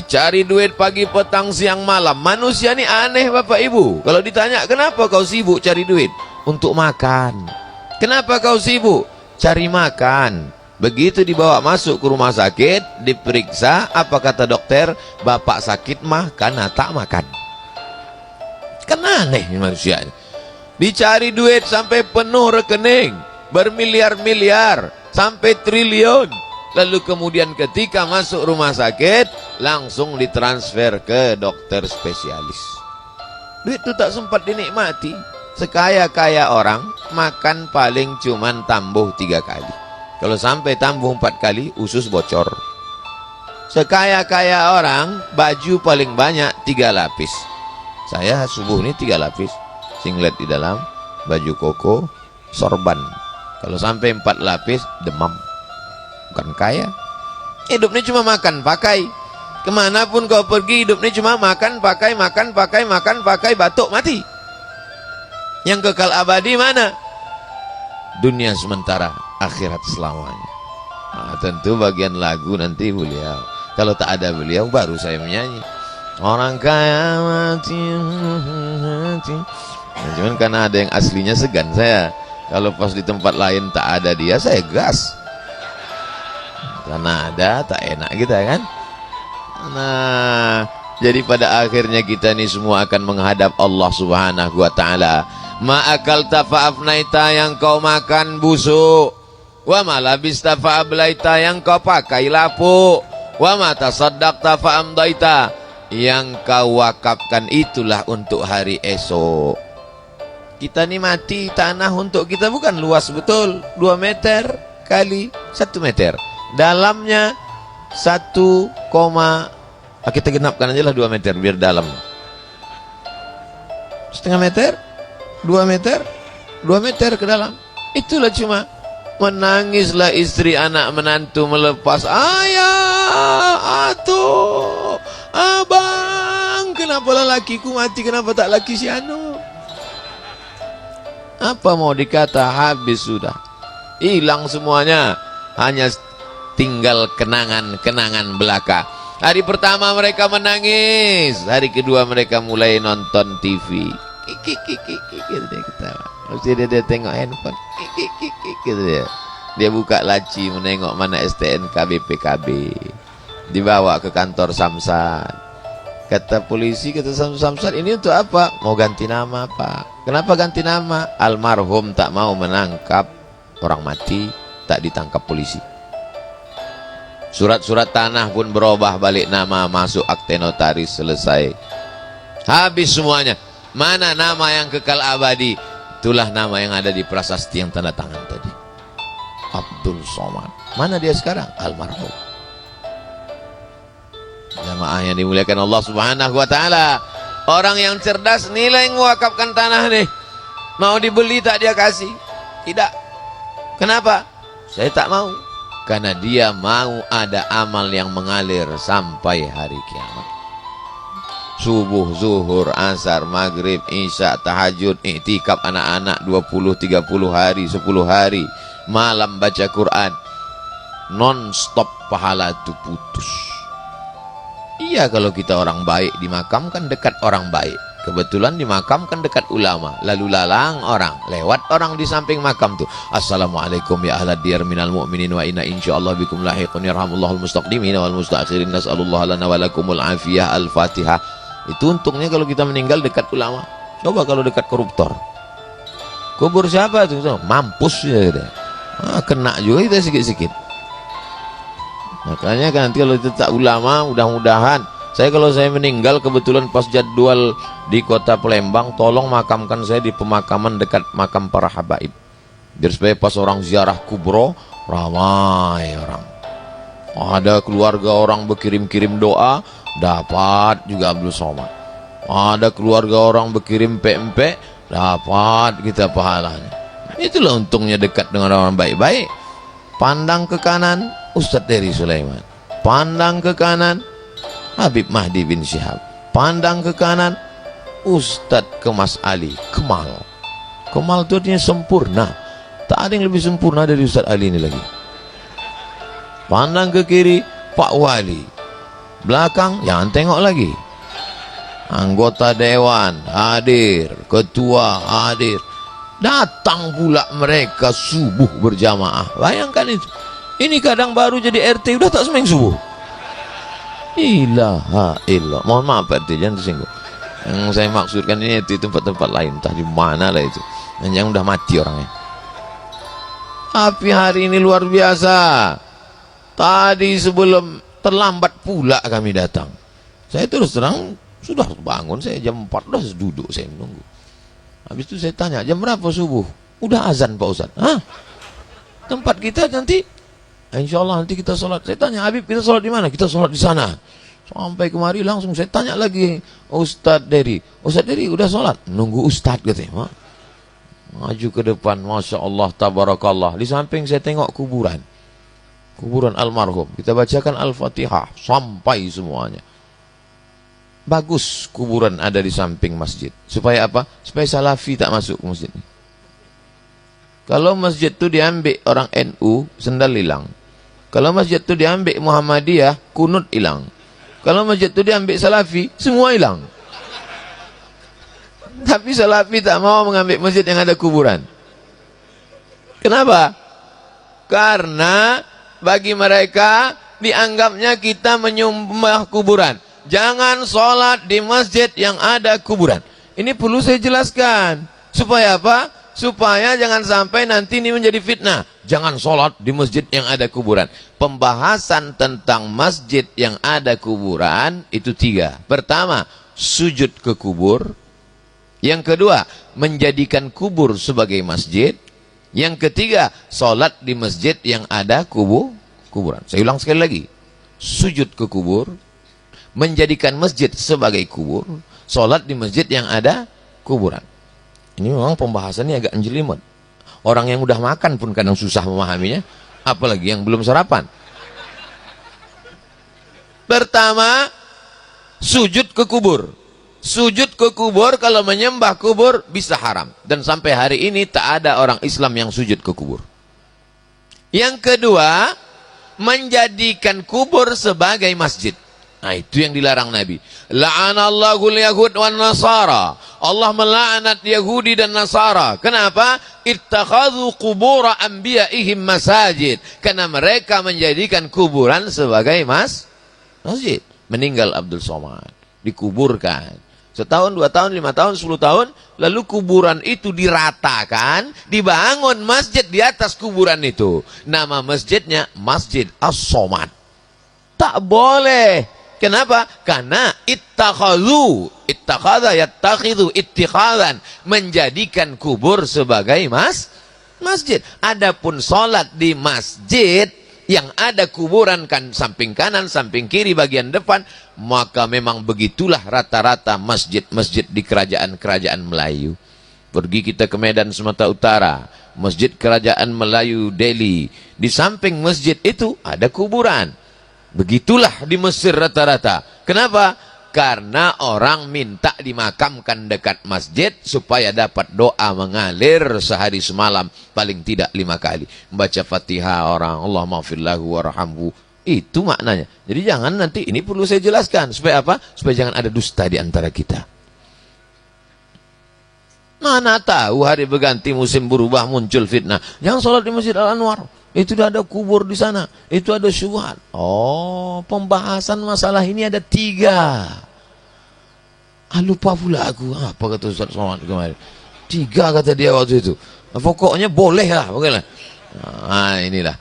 cari duit pagi, petang, siang, malam. Manusia ini aneh Bapak Ibu. Kalau ditanya, kenapa kau sibuk cari duit? Untuk makan. Kenapa kau sibuk? Cari makan. Begitu dibawa masuk ke rumah sakit, diperiksa, apa kata dokter? Bapak sakit mah karena tak makan. Kan aneh manusia ini. Dicari duit sampai penuh rekening, bermiliar-miliar, sampai triliun. Lalu kemudian ketika masuk rumah sakit, langsung ditransfer ke dokter spesialis. Duit itu tak sempat dinikmati. Sekaya-kaya orang, makan paling cuman tambuh 3 kali. Kalau sampai tambuh 4 kali, usus bocor. Sekaya-kaya orang, baju paling banyak 3 lapis. Saya subuh ini 3 lapis. Singlet di dalam, baju koko, sorban. Kalau sampai 4 lapis, demam. Bukan kaya. Hidupnya cuma makan, pakai. Kemanapun kau pergi, hidupnya cuma makan, pakai, makan, pakai, makan, pakai, batuk, mati. Yang kekal abadi mana? Dunia sementara, akhirat selamanya. Nah, tentu bagian lagu nanti beliau. Kalau tak ada beliau, baru saya menyanyi. Orang kaya mati, mati. Nah, cuman karena ada yang aslinya segan saya. Kalau pas di tempat lain tak ada dia, saya gas. Karena ada, tak enak kita kan. Nah, jadi pada akhirnya kita ini semua akan menghadap Allah Subhanahu wa ta'ala. Ma'akal tafa'afnaita, yang kau makan busuk. Wa malabis tafa'ablaita, yang kau pakai lapuk. Wa matasaddaq tafa'amdaita, yang kau wakafkan itulah untuk hari esok. Kita ini mati, tanah untuk kita bukan luas betul. 2 meter kali 1 meter. Dalamnya 1, kita genapkan aja lah 2 meter biar dalam. 1/2 meter, 2 meter, 2 meter ke dalam. Itulah cuma. Menangislah istri, anak, menantu melepas. Ayah, atuh, abang, kenapa lakiku mati, kenapa tak laki si anu? Apa mau dikata, habis sudah. Hilang semuanya. Hanya tinggal kenangan-kenangan belaka. Hari pertama mereka menangis, hari kedua mereka mulai nonton TV. Gitu dia ketawa. Mesti dia tengok handphone. Gitu dia. Dia buka laci menengok mana STNK BPKB. Dibawa ke kantor Samsat. Kata polisi, kata Samsat, ini untuk apa? Mau ganti nama Pak. Kenapa ganti nama? Almarhum tak mau menangkap orang mati, tak ditangkap polisi. Surat-surat tanah pun berubah balik nama, masuk akte notaris, selesai. Habis semuanya. Mana nama yang kekal abadi? Itulah nama yang ada di prasasti yang tanda tangan tadi. Abdul Somad. Mana dia sekarang? Almarhum. Jamaah yang dimuliakan Allah Subhanahu wa ta'ala. Orang yang cerdas nilai mewakafkan tanah nih. Mau dibeli tak dia kasih? Tidak. Kenapa? Saya tak mau. Karena dia mau ada amal yang mengalir sampai hari kiamat. Subuh, zuhur, asar, maghrib, isya, tahajud, iktikaf anak-anak 20, 30 hari, 10 hari. Malam baca Quran. Non-stop pahala itu putus. Iya, kalau kita orang baik dimakamkan dekat orang baik. Kebetulan dimakamkan dekat ulama. Lalu lalang orang, lewat orang di samping makam tuh. Assalamualaikum ya ahlad diyar minal mu'minin wa inna insyaallah bikum lahiqun yarhamullahul mustaqdimin wal mustaakhirin nas'alullah lana wa lakumul afiyah. Al-Fatihah. Itu untungnya kalau kita meninggal dekat ulama. Coba kalau dekat koruptor. Kubur siapa tuh? Mampus ya dia. Kena juga kita sikit-sikit. Makanya kan nanti kalau itu tak ulama, mudah-mudahan kalau saya meninggal kebetulan pas jadwal di kota Palembang, tolong makamkan saya di pemakaman dekat makam para habaib. Biar supaya pas orang ziarah kubro ramai orang. Ada keluarga orang berkirim-kirim doa, dapat juga Abdul Somad. Ada keluarga orang berkirim pempek, dapat kita pahalanya. Itulah untungnya dekat dengan orang baik-baik. Pandang ke kanan, Ustadz Heri Sulaiman. Pandang ke kanan, Habib Mahdi bin Syihab. Pandang ke kanan, Ustadz Kemas Ali, Kemal. Kemal itu artinya sempurna. Tak ada yang lebih sempurna dari Ustadz Ali ini lagi. Pandang ke kiri, Pak Wali. Belakang jangan tengok lagi. Anggota dewan hadir, ketua hadir, datang pula mereka subuh berjamaah. Bayangkan itu. Ini kadang baru jadi RT udah tak sembahyang subuh. Ilaha illallah. Mohon maaf Pak RT, jangan tersinggung. Yang saya maksudkan ini itu tempat-tempat lain, entah di mana lah itu. Yang udah mati orangnya. Tapi hari ini luar biasa. Tadi sebelum terlambat pula kami datang. Saya terus terang sudah bangun, saya jam 4 udah duduk saya menunggu. Habis itu saya tanya, jam berapa subuh? Udah azan Pak Ustaz. Hah? Tempat kita nanti, insya Allah nanti kita sholat. Saya tanya, Habib kita sholat di mana? Kita sholat di sana. Sampai kemari langsung saya tanya lagi, Ustaz Dery udah sholat? Nunggu Ustaz katanya. Maju ke depan, Masya Allah, Tabarakallah. Di samping saya tengok kuburan almarhum. Kita bacakan Al-Fatihah sampai semuanya. Bagus kuburan ada di samping masjid. Supaya apa? Supaya salafi tak masuk ke masjid. Kalau masjid itu diambil orang NU, sendal hilang. Kalau masjid itu diambil Muhammadiyah, kunut hilang. Kalau masjid itu diambil salafi, semua hilang. Tapi salafi tak mau mengambil masjid yang ada kuburan. Kenapa? Karena bagi mereka dianggapnya kita menyembah kuburan. Jangan sholat di masjid yang ada kuburan. Ini perlu saya jelaskan. Supaya apa? Supaya jangan sampai nanti ini menjadi fitnah. Jangan sholat di masjid yang ada kuburan. Pembahasan tentang masjid yang ada kuburan itu 3. Pertama, sujud ke kubur. Yang kedua, menjadikan kubur sebagai masjid. Yang ketiga, sholat di masjid yang ada kuburan. Saya ulang sekali lagi. Sujud ke kubur, menjadikan masjid sebagai kubur, sholat di masjid yang ada kuburan. Ini memang pembahasannya agak menjelimet. Orang yang udah makan pun kadang susah memahaminya, apalagi yang belum sarapan. Pertama, sujud ke kubur. Sujud ke kubur, kalau menyembah kubur bisa haram. Dan sampai hari ini tak ada orang Islam yang sujud ke kubur. Yang kedua, menjadikan kubur sebagai masjid. Nah, itu yang dilarang Nabi. La'anallahul yahud wan nasara. Allah melaknat Yahudi dan Nasara. Kenapa? Ittakhadhu qubura anbiya'ihim masajid. Karena mereka menjadikan kuburan sebagai masjid. Meninggal Abdul Somad, dikuburkan. Setahun, 2 tahun, 5 tahun, 10 tahun, lalu kuburan itu diratakan, dibangun masjid di atas kuburan itu. Nama masjidnya Masjid As-Somad. Tak boleh. Kenapa? Karena ittakhadha yattakhidhu ittikhadan, menjadikan kubur sebagai masjid. Adapun sholat di masjid yang ada kuburan kan samping kanan, samping kiri, bagian depan, maka memang begitulah rata-rata masjid-masjid di kerajaan-kerajaan Melayu. Pergi kita ke Medan Sumatera Utara, Masjid Kerajaan Melayu Delhi, di samping masjid itu ada kuburan. Begitulah di Mesir rata-rata. Kenapa? Karena orang minta dimakamkan dekat masjid supaya dapat doa mengalir sehari semalam paling tidak 5 kali. Membaca Fatihah orang, Allahumma firlahu warhamhu. Itu maknanya. Jadi jangan nanti, ini perlu saya jelaskan. Supaya apa? Supaya jangan ada dusta di antara kita. Mana tahu hari berganti musim berubah muncul fitnah. Jangan sholat di Masjid Al-Anwar. Itu ada kubur di sana. Itu ada syubhat. Oh, pembahasan masalah ini ada 3. Lupa pula aku. Apa kata Ustaz Somad kemarin? 3 kata dia waktu itu. Pokoknya boleh lah. Inilah.